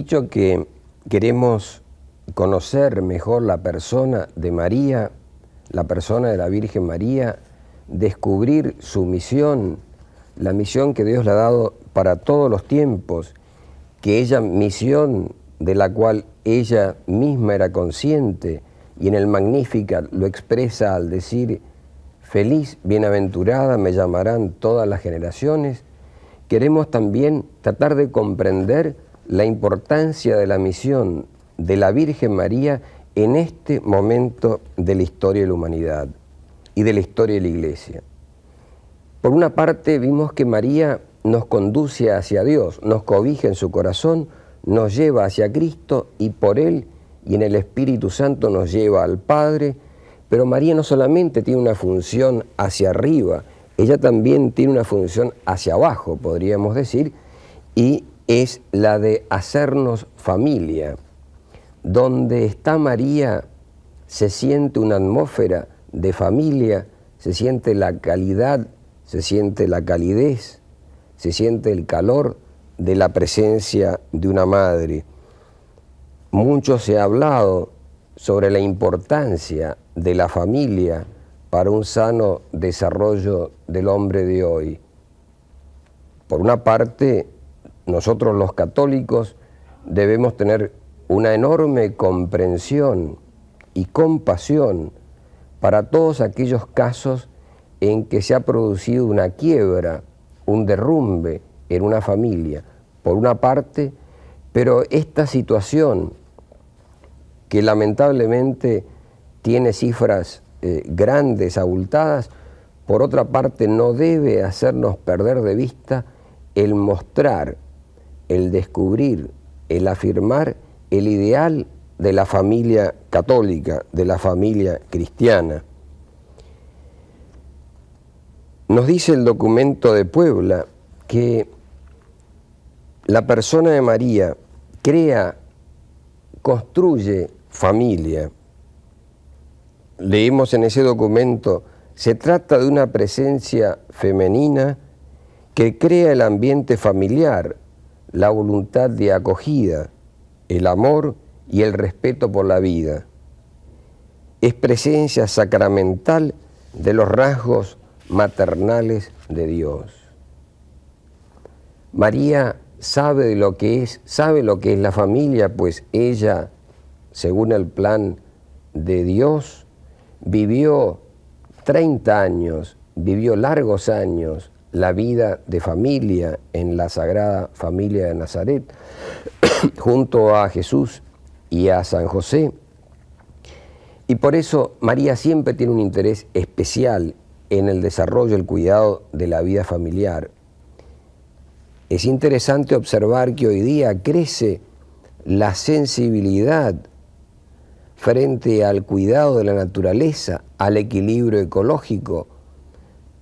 dicho que queremos conocer mejor la persona de María, la persona de la Virgen María, descubrir su misión, la misión que Dios le ha dado para todos los tiempos, que ella, misión de la cual ella misma era consciente, y en el Magnificat lo expresa al decir: feliz, bienaventurada me llamarán todas las generaciones. Queremos también tratar de comprender la importancia de la misión de la Virgen María en este momento de la historia de la humanidad y de la historia de la Iglesia. Por una parte, vimos que María nos conduce hacia Dios, nos cobija en su corazón, nos lleva hacia Cristo y por Él y en el Espíritu Santo nos lleva al Padre. Pero María no solamente tiene una función hacia arriba, ella también tiene una función hacia abajo, podríamos decir, y es la de hacernos familia. Donde está María se siente una atmósfera de familia, se siente la calidad, se siente la calidez, se siente el calor de la presencia de una madre. Mucho se ha hablado sobre la importancia de la familia para un sano desarrollo del hombre de hoy. Por una parte, nosotros los católicos debemos tener una enorme comprensión y compasión para todos aquellos casos en que se ha producido una quiebra, un derrumbe en una familia, por una parte, pero esta situación que lamentablemente tiene cifras grandes, abultadas, por otra parte no debe hacernos perder de vista el mostrar, el descubrir, el afirmar el ideal de la familia católica, de la familia cristiana. Nos dice el documento de Puebla que la persona de María crea, construye familia. Leímos en ese documento: se trata de una presencia femenina que crea el ambiente familiar, la voluntad de acogida, el amor y el respeto por la vida. Es presencia sacramental de los rasgos maternales de Dios. María sabe lo que es la familia, pues ella, según el plan de Dios, vivió 30 años, vivió largos años la vida de familia en la Sagrada Familia de Nazaret, junto a Jesús y a San José. Y por eso María siempre tiene un interés especial en el desarrollo, el cuidado de la vida familiar. Es interesante observar que hoy día crece la sensibilidad frente al cuidado de la naturaleza, al equilibrio ecológico.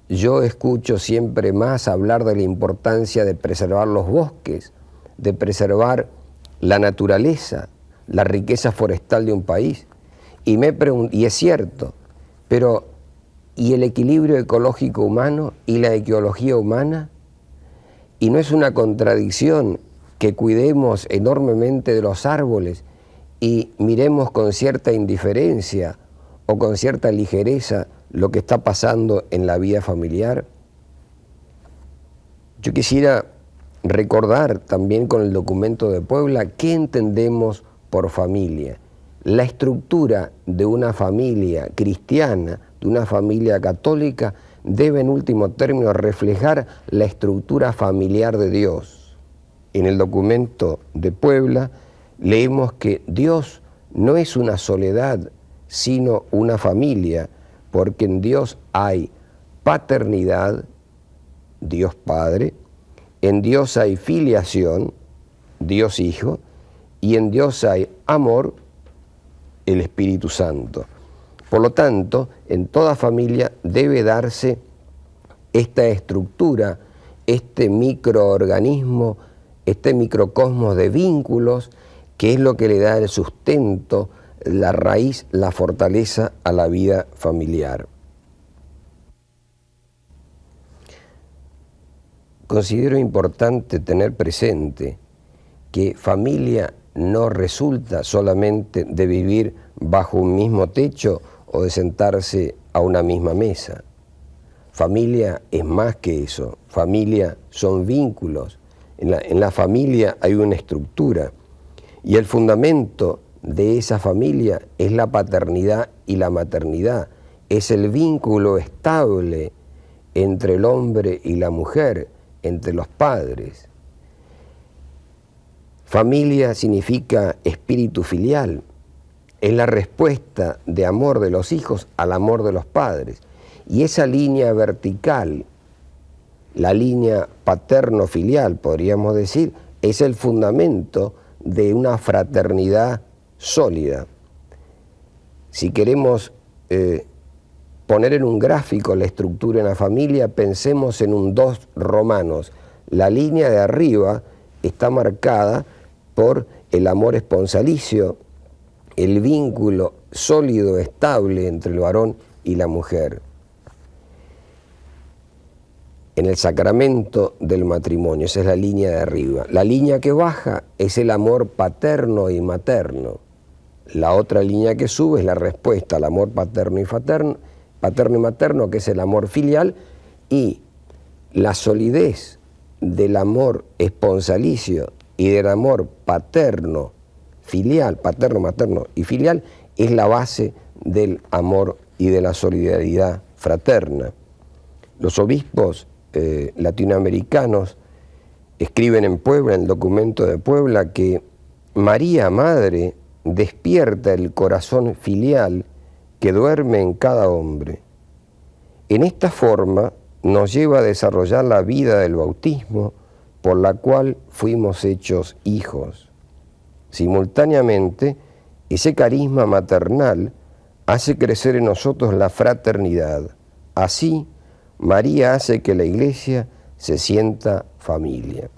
Yo escucho siempre más hablar de la importancia de preservar los bosques, de preservar la naturaleza, la riqueza forestal de un país. Y es cierto, pero ¿y el equilibrio ecológico humano y la ecología humana? Y no es una contradicción que cuidemos enormemente de los árboles y miremos con cierta indiferencia o con cierta ligereza lo que está pasando en la vida familiar. Yo quisiera recordar también con el documento de Puebla qué entendemos por familia. La estructura de una familia cristiana, de una familia católica, debe en último término reflejar la estructura familiar de Dios. En el documento de Puebla leemos que Dios no es una soledad, sino una familia, porque en Dios hay paternidad, Dios Padre, en Dios hay filiación, Dios Hijo, y en Dios hay amor, el Espíritu Santo. Por lo tanto, en toda familia debe darse esta estructura, este microorganismo, este microcosmos de vínculos, que es lo que le da el sustento, la raíz, la fortaleza a la vida familiar. Considero importante tener presente que familia no resulta solamente de vivir bajo un mismo techo o de sentarse a una misma mesa. Familia es más que eso. Familia son vínculos. En la familia hay una estructura y el fundamento de esa familia es la paternidad y la maternidad. Es el vínculo estable entre el hombre y la mujer, entre los padres. Familia significa espíritu filial. Es la respuesta de amor de los hijos al amor de los padres. Y esa línea vertical, la línea paterno-filial, podríamos decir, es el fundamento de una fraternidad sólida. Si queremos poner en un gráfico la estructura en la familia, pensemos en un 2 romanos. La línea de arriba está marcada por el amor esponsalicio, el vínculo sólido, estable entre el varón y la mujer. En el sacramento del matrimonio, esa es la línea de arriba. La línea que baja es el amor paterno y materno. La otra línea que sube es la respuesta al amor paterno y materno, que es el amor filial, y la solidez del amor esponsalicio y del amor paterno, filial, paterno, materno y filial, es la base del amor y de la solidaridad fraterna. Los obispos latinoamericanos escriben en Puebla, en el documento de Puebla, que María Madre despierta el corazón filial que duerme en cada hombre. En esta forma nos lleva a desarrollar la vida del bautismo, por la cual fuimos hechos hijos. Simultáneamente, ese carisma maternal hace crecer en nosotros la fraternidad. Así, María hace que la Iglesia se sienta familia.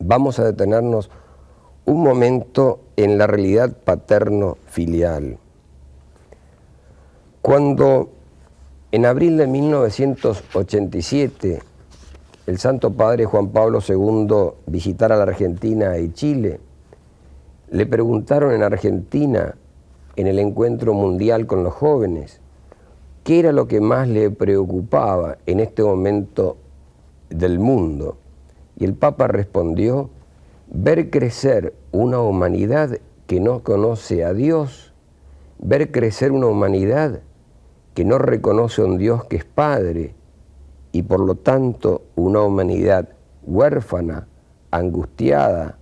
Vamos a detenernos un momento en la realidad paterno-filial. Cuando en abril de 1987 el Santo Padre Juan Pablo II visitara la Argentina y Chile, le preguntaron en Argentina, en el encuentro mundial con los jóvenes, qué era lo que más le preocupaba en este momento del mundo. Y el Papa respondió: ver crecer una humanidad que no conoce a Dios, ver crecer una humanidad que no reconoce a un Dios que es Padre, y por lo tanto una humanidad huérfana, angustiada,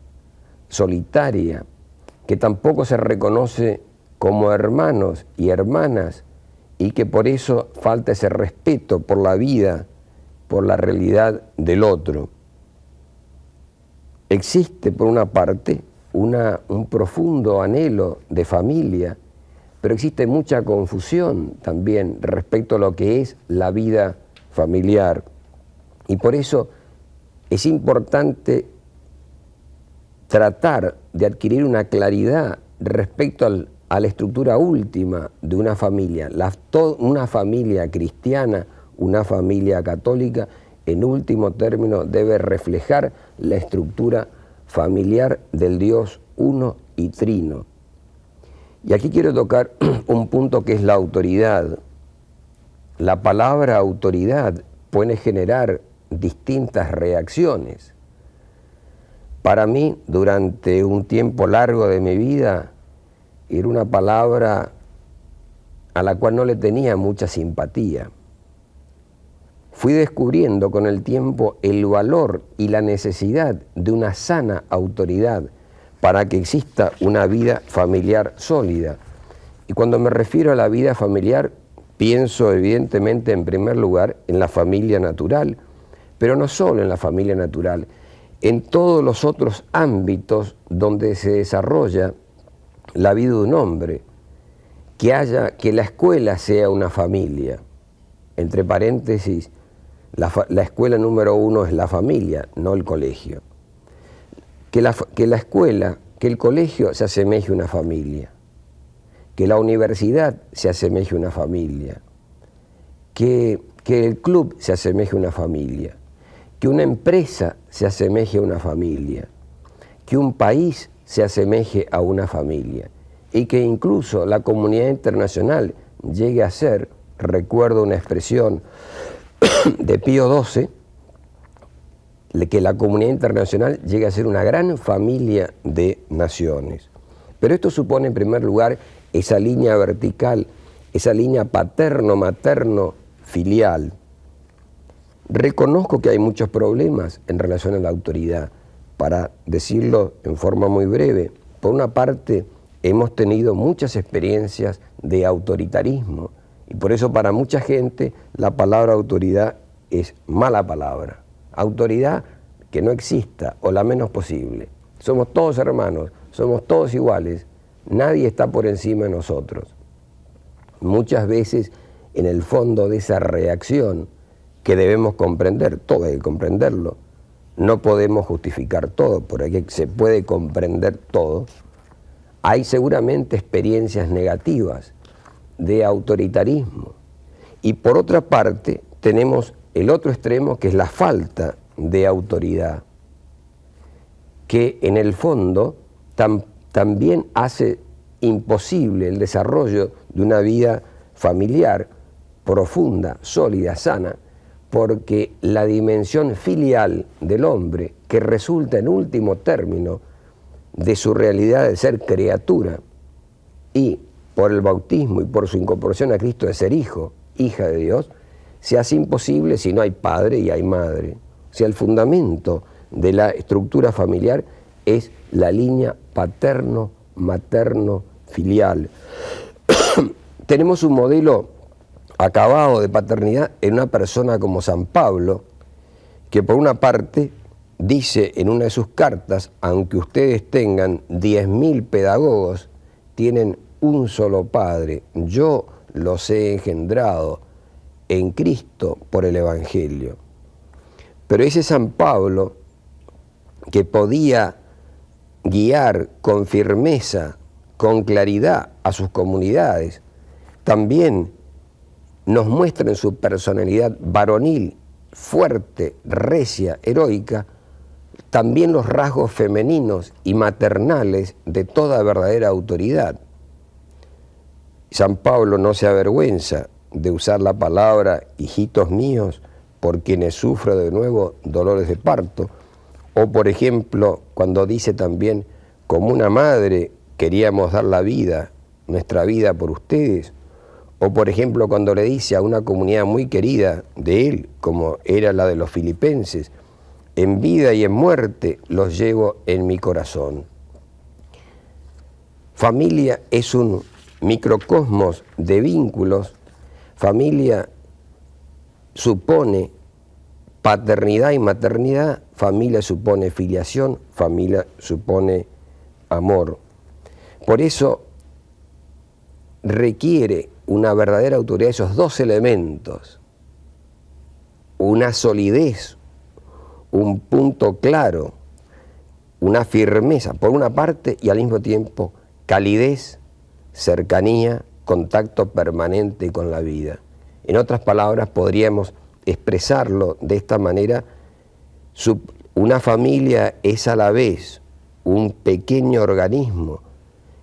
solitaria, que tampoco se reconoce como hermanos y hermanas, y que por eso falta ese respeto por la vida, por la realidad del otro. Existe, por una parte, un profundo anhelo de familia, pero existe mucha confusión también respecto a lo que es la vida familiar. Y por eso es importante tratar de adquirir una claridad respecto a la estructura última de una familia. Una familia cristiana, una familia católica, en último término debe reflejar la estructura familiar del Dios uno y trino. Y aquí quiero tocar un punto que es la autoridad. La palabra autoridad puede generar distintas reacciones. Para mí, durante un tiempo largo de mi vida, era una palabra a la cual no le tenía mucha simpatía. Fui descubriendo con el tiempo el valor y la necesidad de una sana autoridad para que exista una vida familiar sólida. Y cuando me refiero a la vida familiar, pienso evidentemente en primer lugar en la familia natural, pero no solo en la familia natural, en todos los otros ámbitos donde se desarrolla la vida de un hombre, que la escuela sea una familia. Entre paréntesis, la escuela número 1 es la familia, no el colegio. Que la escuela, que el colegio se asemeje a una familia, que la universidad se asemeje a una familia, que el club se asemeje a una familia, que una empresa se asemeje a una familia, que un país se asemeje a una familia y que incluso la comunidad internacional llegue a ser, recuerdo una expresión de Pío XII, que la comunidad internacional llegue a ser una gran familia de naciones. Pero esto supone en primer lugar esa línea vertical, esa línea paterno-materno-filial. Reconozco que hay muchos problemas en relación a la autoridad. Para decirlo en forma muy breve, por una parte hemos tenido muchas experiencias de autoritarismo y por eso para mucha gente la palabra autoridad es mala palabra. Autoridad que no exista o la menos posible. Somos todos hermanos, somos todos iguales, nadie está por encima de nosotros. Muchas veces en el fondo de esa reacción que debemos comprender, todo hay que comprenderlo, no podemos justificar todo, porque se puede comprender todo. Hay seguramente experiencias negativas de autoritarismo. Y por otra parte, tenemos el otro extremo, que es la falta de autoridad, que en el fondo también hace imposible el desarrollo de una vida familiar profunda, sólida, sana, porque la dimensión filial del hombre, que resulta en último término de su realidad de ser criatura y por el bautismo y por su incorporación a Cristo de ser hijo, hija de Dios, se hace imposible si no hay padre y hay madre. O sea, el fundamento de la estructura familiar es la línea paterno-materno-filial. Tenemos un modelo acabado de paternidad en una persona como San Pablo, que por una parte dice en una de sus cartas, aunque ustedes tengan 10.000 pedagogos, tienen un solo Padre, yo los he engendrado en Cristo por el Evangelio. Pero ese San Pablo, que podía guiar con firmeza, con claridad a sus comunidades, también nos muestra en su personalidad varonil, fuerte, recia, heroica, también los rasgos femeninos y maternales de toda verdadera autoridad. San Pablo no se avergüenza de usar la palabra hijitos míos por quienes sufro de nuevo dolores de parto, o por ejemplo cuando dice también, como una madre queríamos dar la vida, nuestra vida por ustedes, o por ejemplo cuando le dice a una comunidad muy querida de él, como era la de los filipenses, en vida y en muerte los llevo en mi corazón. Familia es un microcosmos de vínculos. Familia supone paternidad y maternidad, familia supone filiación, familia supone amor. Por eso requiere una verdadera autoridad esos dos elementos, una solidez, un punto claro, una firmeza por una parte y al mismo tiempo calidez, cercanía, contacto permanente con la vida. En otras palabras, podríamos expresarlo de esta manera: una familia es a la vez un pequeño organismo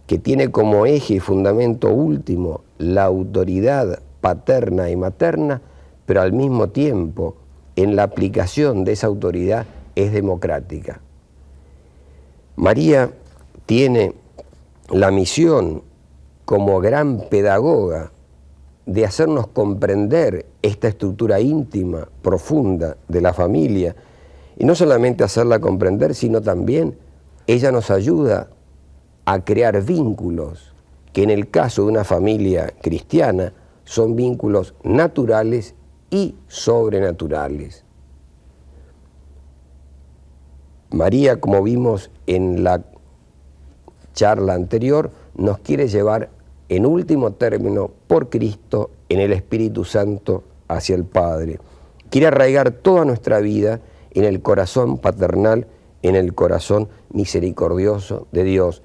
que tiene como eje y fundamento último la autoridad paterna y materna, pero al mismo tiempo en la aplicación de esa autoridad es democrática. María tiene la misión como gran pedagoga de hacernos comprender esta estructura íntima, profunda de la familia, y no solamente hacerla comprender, sino también ella nos ayuda a crear vínculos que en el caso de una familia cristiana son vínculos naturales y sobrenaturales. María, como vimos en la charla anterior, nos quiere llevar en último término por Cristo en el Espíritu Santo hacia el Padre. Quiere arraigar toda nuestra vida en el corazón paternal, en el corazón misericordioso de Dios.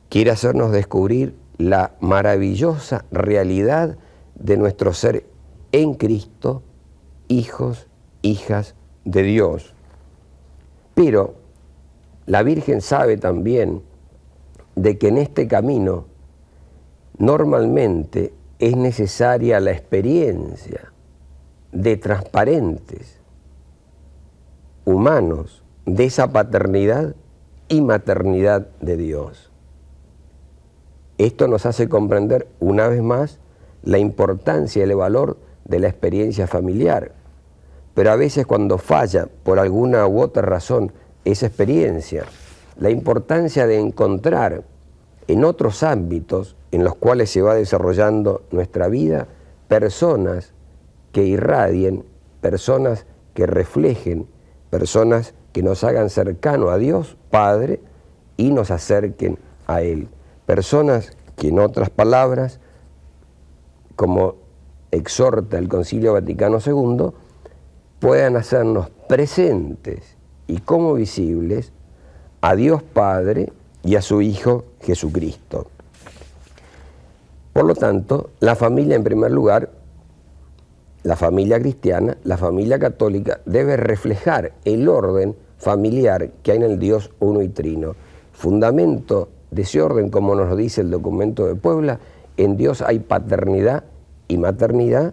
Quiere hacernos descubrir la maravillosa realidad de nuestro ser en Cristo, hijos, hijas de Dios. Pero la Virgen sabe también de que en este camino normalmente es necesaria la experiencia de transparentes humanos de esa paternidad y maternidad de Dios. Esto nos hace comprender una vez más la importancia y el valor de la experiencia familiar. Pero a veces cuando falla por alguna u otra razón esa experiencia, la importancia de encontrar en otros ámbitos en los cuales se va desarrollando nuestra vida, personas que irradien, personas que reflejen, personas que nos hagan cercano a Dios Padre y nos acerquen a Él. Personas que, en otras palabras, como exhorta el Concilio Vaticano II, puedan hacernos presentes y como visibles a Dios Padre y a su Hijo Jesucristo. Por lo tanto, la familia, en primer lugar, la familia cristiana, la familia católica, debe reflejar el orden familiar que hay en el Dios uno y trino. Fundamento de ese orden, como nos lo dice el documento de Puebla, en Dios hay paternidad y maternidad,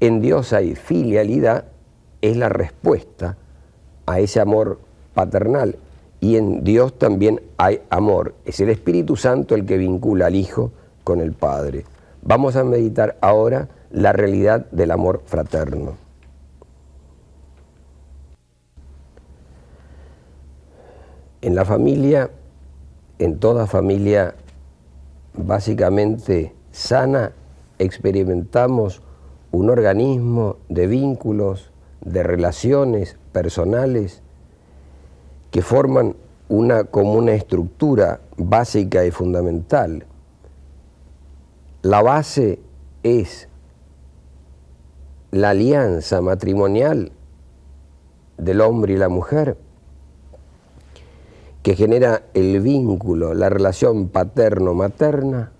en Dios hay filialidad, es la respuesta a ese amor paternal, y en Dios también hay amor, es el Espíritu Santo el que vincula al Hijo con el Padre. Vamos a meditar ahora la realidad del amor fraterno. En la familia, en toda familia básicamente sana, experimentamos un organismo de vínculos, de relaciones personales que forman una común estructura básica y fundamental. La base es la alianza matrimonial del hombre y la mujer, que genera el vínculo, la relación paterno-materna,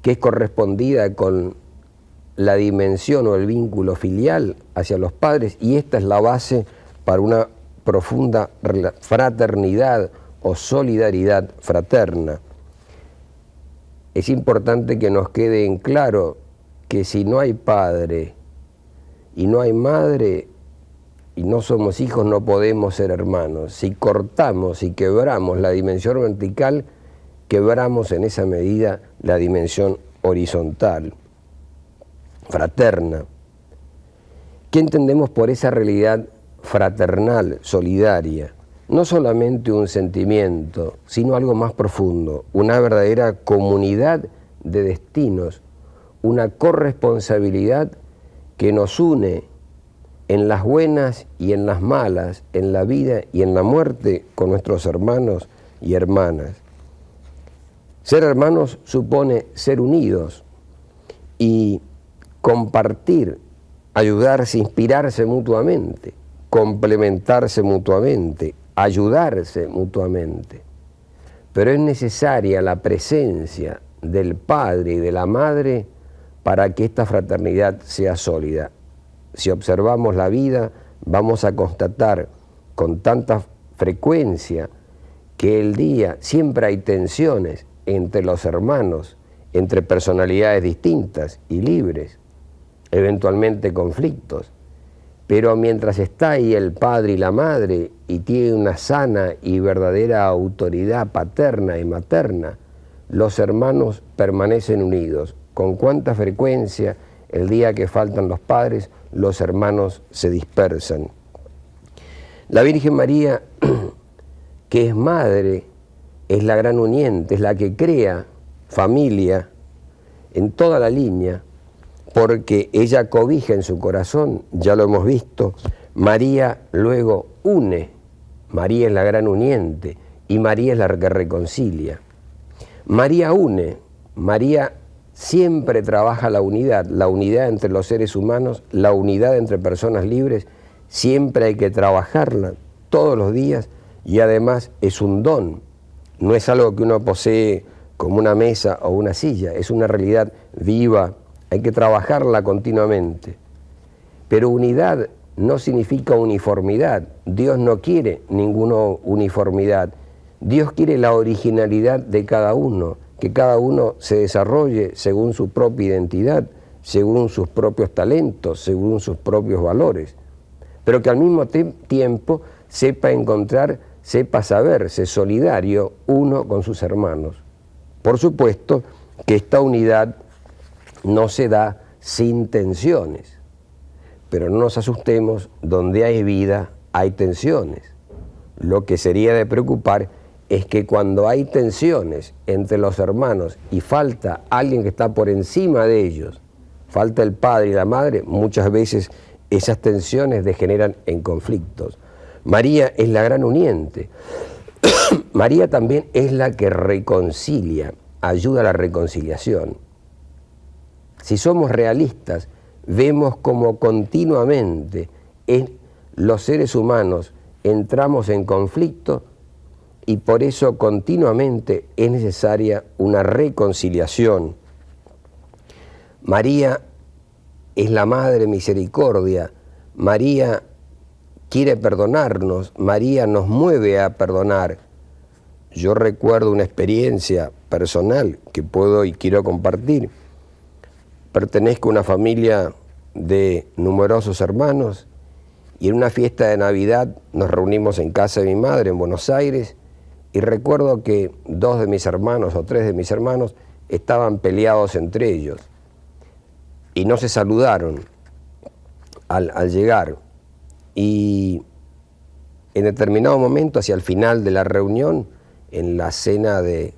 que es correspondida con la dimensión o el vínculo filial hacia los padres, y esta es la base para una profunda fraternidad o solidaridad fraterna. Es importante que nos quede en claro que si no hay padre y no hay madre y no somos hijos, no podemos ser hermanos. Si cortamos y quebramos la dimensión vertical, quebramos en esa medida la dimensión horizontal, fraterna. ¿Qué entendemos por esa realidad fraternal, solidaria? No solamente un sentimiento, sino algo más profundo, una verdadera comunidad de destinos, una corresponsabilidad que nos une en las buenas y en las malas, en la vida y en la muerte con nuestros hermanos y hermanas. Ser hermanos supone ser unidos y compartir, ayudarse, inspirarse mutuamente, complementarse mutuamente, ayudarse mutuamente. Pero es necesaria la presencia del padre y de la madre para que esta fraternidad sea sólida. Si observamos la vida, vamos a constatar con tanta frecuencia que el día siempre hay tensiones entre los hermanos, entre personalidades distintas y libres, eventualmente conflictos. Pero mientras está ahí el padre y la madre y tiene una sana y verdadera autoridad paterna y materna, los hermanos permanecen unidos. ¿Con cuánta frecuencia el día que faltan los padres, los hermanos se dispersan? La Virgen María, que es madre, es la gran uniente, es la que crea familia en toda la línea, porque ella cobija en su corazón, ya lo hemos visto. María luego une, María es la gran uniente y María es la que reconcilia. María une, María siempre trabaja la unidad entre los seres humanos, la unidad entre personas libres, siempre hay que trabajarla todos los días, y además es un don, no es algo que uno posee como una mesa o una silla, es una realidad viva, hay que trabajarla continuamente. Pero unidad no significa uniformidad. Dios no quiere ninguna uniformidad. Dios quiere la originalidad de cada uno, que cada uno se desarrolle según su propia identidad, según sus propios talentos, según sus propios valores, pero que al mismo tiempo sepa encontrar, sepa saberse solidario uno con sus hermanos. Por supuesto que esta unidad no se da sin tensiones, pero no nos asustemos, donde hay vida hay tensiones. Lo que sería de preocupar es que cuando hay tensiones entre los hermanos y falta alguien que está por encima de ellos, falta el padre y la madre, muchas veces esas tensiones degeneran en conflictos. María es la gran uniente. María también es la que reconcilia, ayuda a la reconciliación. Si somos realistas, vemos como continuamente los seres humanos entramos en conflicto y por eso continuamente es necesaria una reconciliación. María es la Madre Misericordia. María quiere perdonarnos. María nos mueve a perdonar. Yo recuerdo una experiencia personal que puedo y quiero compartir. Pertenezco a una familia de numerosos hermanos y en una fiesta de Navidad nos reunimos en casa de mi madre en Buenos Aires y recuerdo que 2 de mis hermanos o 3 de mis hermanos estaban peleados entre ellos y no se saludaron al llegar, y en determinado momento, hacia el final de la reunión, en la cena de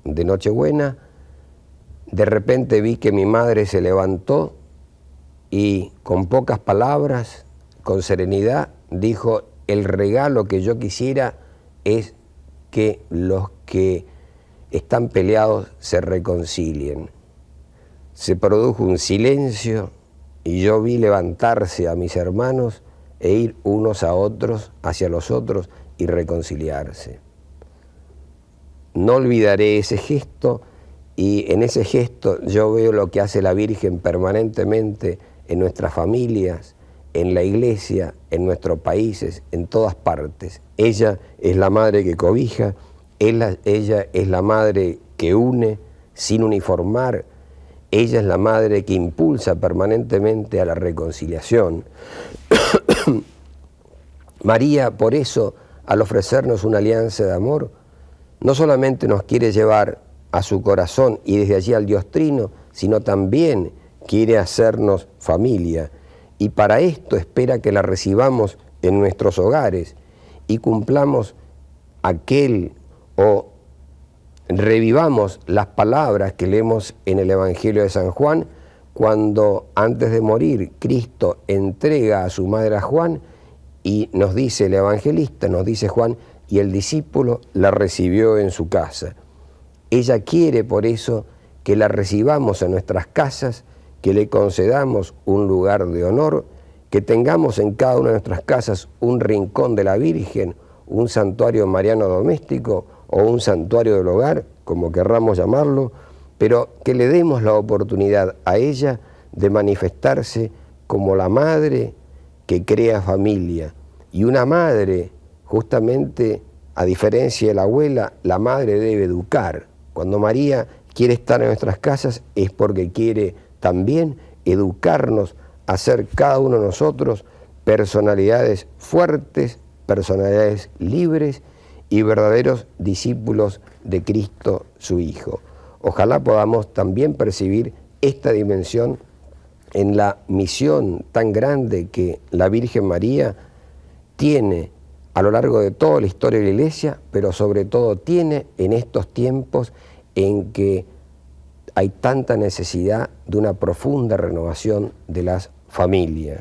Nochebuena, de repente vi que mi madre se levantó y con pocas palabras, con serenidad, dijo: el regalo que yo quisiera es que los que están peleados se reconcilien. Se produjo un silencio y yo vi levantarse a mis hermanos e ir unos a otros, hacia los otros, y reconciliarse. No olvidaré ese gesto, y en ese gesto yo veo lo que hace la Virgen permanentemente en nuestras familias, en la iglesia, en nuestros países, en todas partes. Ella es la madre que cobija, ella es la madre que une sin uniformar, ella es la madre que impulsa permanentemente a la reconciliación. María, por eso, al ofrecernos una alianza de amor, no solamente nos quiere llevar a su corazón y desde allí al Dios Trino, sino también quiere hacernos familia. Y para esto espera que la recibamos en nuestros hogares y cumplamos o revivamos las palabras que leemos en el Evangelio de San Juan, cuando antes de morir Cristo entrega a su madre a Juan y nos dice el evangelista, nos dice Juan, y el discípulo la recibió en su casa. Ella quiere por eso que la recibamos en nuestras casas, que le concedamos un lugar de honor, que tengamos en cada una de nuestras casas un rincón de la Virgen, un santuario mariano doméstico o un santuario del hogar, como querramos llamarlo, pero que le demos la oportunidad a ella de manifestarse como la madre que crea familia. Y una madre, justamente, a diferencia de la abuela, la madre debe educar. Cuando María quiere estar en nuestras casas es porque quiere también educarnos a ser cada uno de nosotros personalidades fuertes, personalidades libres y verdaderos discípulos de Cristo, su Hijo. Ojalá podamos también percibir esta dimensión en la misión tan grande que la Virgen María tiene a lo largo de toda la historia de la Iglesia, pero sobre todo tiene en estos tiempos en que hay tanta necesidad de una profunda renovación de las familias.